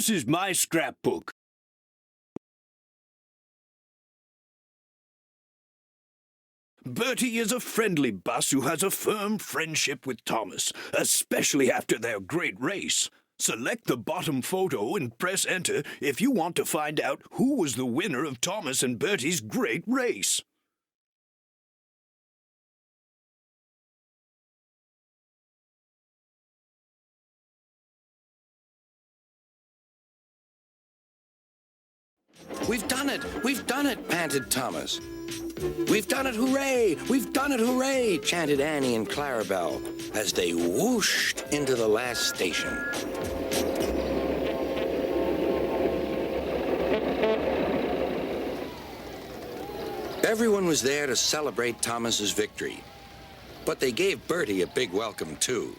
This is my scrapbook. Bertie is a friendly bus who has a firm friendship with Thomas, especially after their great race. Select the bottom photo and press enter if you want to find out who was the winner of Thomas and Bertie's great race. We've done it! We've done it! Panted Thomas. We've done it, hooray! We've done it, hooray! Chanted Annie and Clarabelle as they whooshed into the last station. Everyone was there to celebrate Thomas's victory, but they gave Bertie a big welcome, too.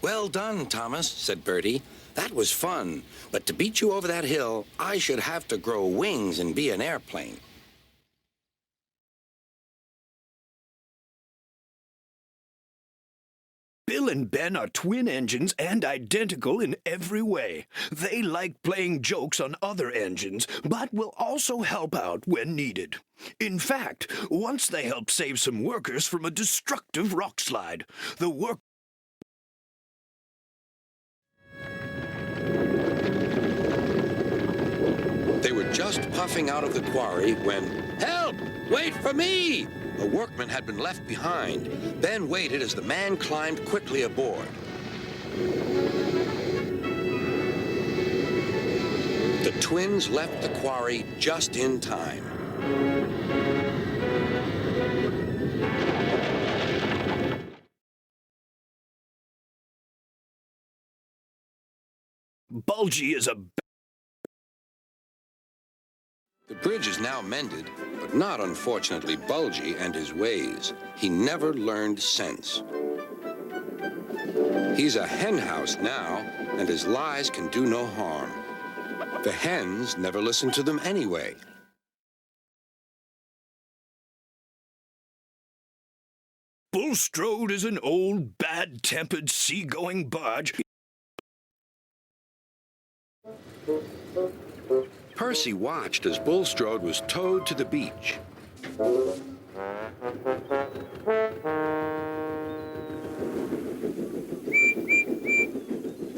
Well done, Thomas, said Bertie. That was fun, but to beat you over that hill, I should have to grow wings and be an airplane. Bill and Ben are twin engines and identical in every way. They like playing jokes on other engines, but will also help out when needed. In fact, once they helped save some workers from a destructive rock slide. The work They were just puffing out of the quarry when, "Help! Wait for me!" A workman had been left behind. Ben waited as the man climbed quickly aboard. The twins left the quarry just in time. Bulgy is a... The bridge is now mended, but not, unfortunately, Bulgy and his ways. He never learned sense. He's a hen house now, and his lies can do no harm. The hens never listen to them anyway. Bulstrode is an old, bad-tempered, sea-going barge. Percy watched as Bulstrode was towed to the beach.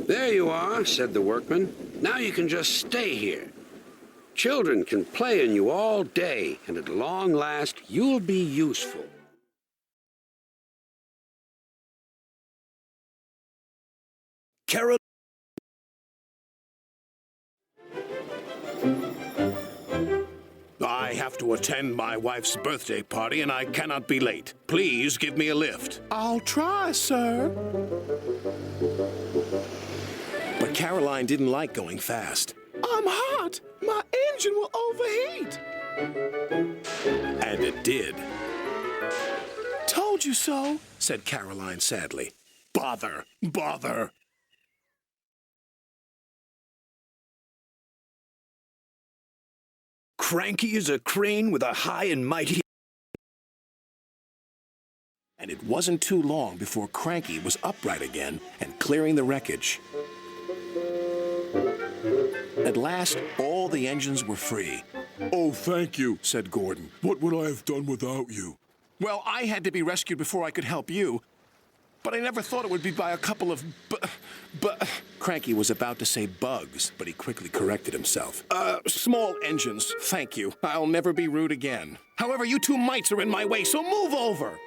There you are, said the workman. Now you can just stay here. Children can play in you all day, and at long last, you'll be useful. Carol... I have to attend my wife's birthday party and I cannot be late. Please give me a lift. I'll try, sir. But Caroline didn't like going fast. I'm hot. My engine will overheat. And it did. Told you so, said Caroline sadly. Bother, bother. Cranky is a crane with a high and mighty... And it wasn't too long before Cranky was upright again and clearing the wreckage. At last, all the engines were free. Oh, thank you, said Gordon. What would I have done without you? Well, I had to be rescued before I could help you. But I never thought it would be by a couple of Cranky was about to say bugs, but he quickly corrected himself. Small engines, thank you. I'll never be rude again. However, you two mites are in my way, so move over.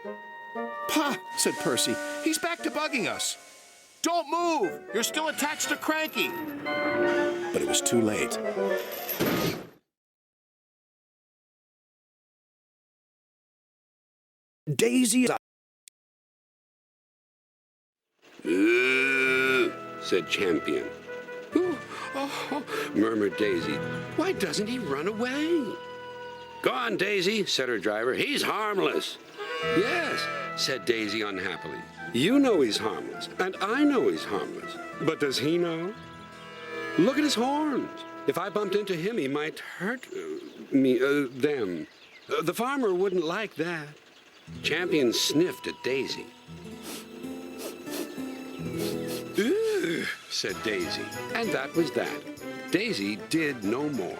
Pa, said Percy, he's back to bugging us. Don't move! You're still attached to Cranky. But it was too late. Daisy... Said Champion. Oh, murmured Daisy. Why doesn't he run away? Go on, Daisy, said her driver. He's harmless. Yes, said Daisy unhappily. You know he's harmless, and I know he's harmless. But does he know? Look at his horns. If I bumped into him, he might hurt them. The farmer wouldn't like that. Champion sniffed at Daisy. Ugh, said Daisy, and that was that. Daisy did no more.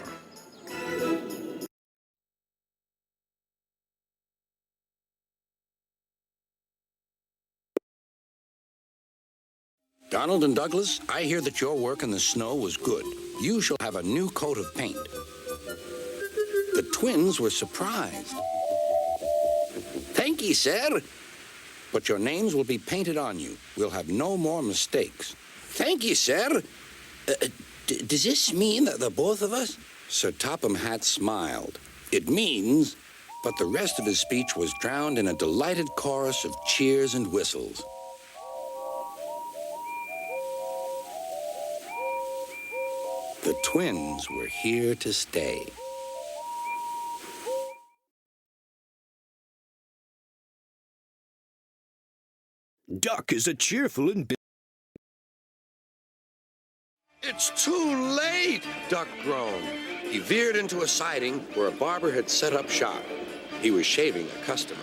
Donald and Douglas, I hear that your work in the snow was good. You shall have a new coat of paint. The twins were surprised. Thank ye, sir. But your names will be painted on you. We'll have no more mistakes. Thank ye, sir. Does this mean that the both of us? Sir Topham Hatt smiled. It means, but the rest of his speech was drowned in a delighted chorus of cheers and whistles. The twins were here to stay. Duck is a cheerful and It's too late, Duck groaned. He veered into a siding where a barber had set up shop. He was shaving a customer.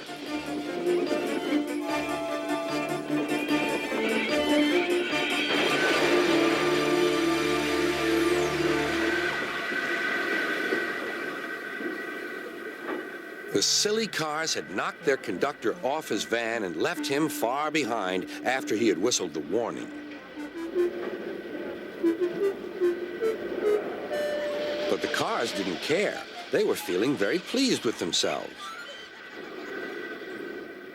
The silly cars had knocked their conductor off his van and left him far behind after he had whistled the warning. But the cars didn't care. They were feeling very pleased with themselves.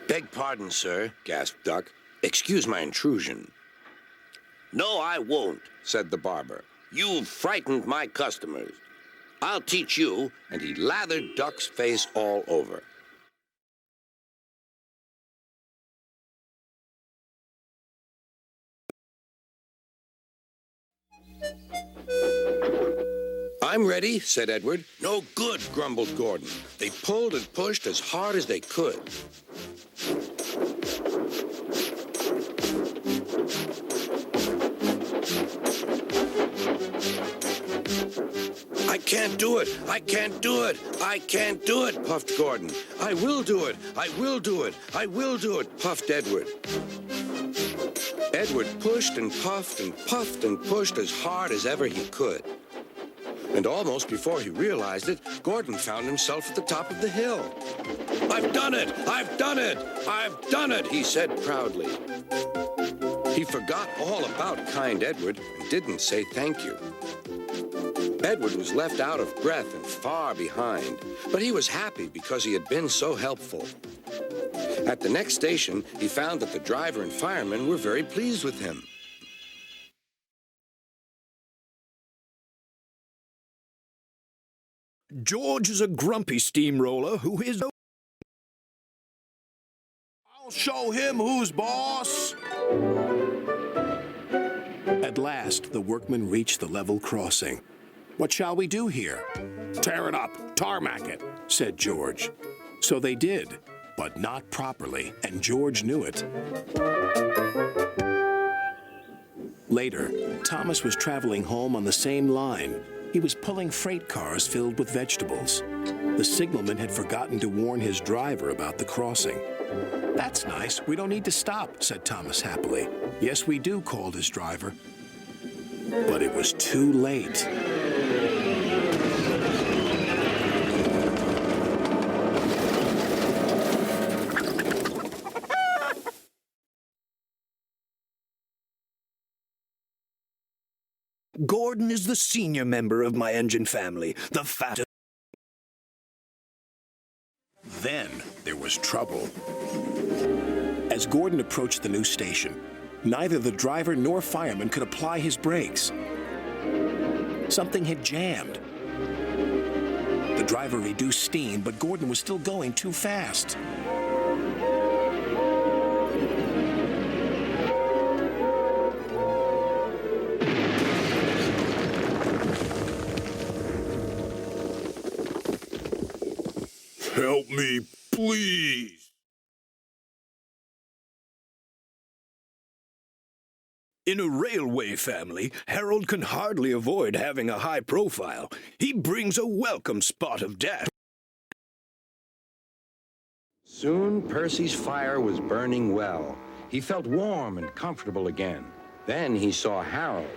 Beg pardon, sir, gasped Duck. Excuse my intrusion. No, I won't, said the barber. You've frightened my customers. I'll teach you, and he lathered Duck's face all over. I'm ready, said Edward. No good, grumbled Gordon. They pulled and pushed as hard as they could. I can't do it. I can't do it. I can't do it, puffed Gordon. I will do it. I will do it. I will do it, puffed Edward. Edward pushed and puffed and puffed and pushed as hard as ever he could. And almost before he realized it, Gordon found himself at the top of the hill. I've done it! I've done it! I've done it, he said proudly. He forgot all about kind Edward and didn't say thank you. Edward was left out of breath and far behind, but he was happy because he had been so helpful. At the next station, he found that the driver and fireman were very pleased with him. George is a grumpy steamroller who is... I'll show him who's boss. At last, the workmen reached the level crossing. What shall we do here? Tear it up, tarmac it, said George. So they did, but not properly, and George knew it. Later, Thomas was traveling home on the same line. He was pulling freight cars filled with vegetables. The signalman had forgotten to warn his driver about the crossing. That's nice. We don't need to stop, said Thomas happily. Yes, we do, called his driver. But it was too late. Gordon is the senior member of my engine family, the fattest. Then there was trouble. As Gordon approached the new station, neither the driver nor fireman could apply his brakes. Something had jammed. The driver reduced steam, but Gordon was still going too fast. Help me, please. In a railway family, Harold can hardly avoid having a high profile. He brings a welcome spot of death. Soon Percy's fire was burning well. He felt warm and comfortable again. Then he saw Harold.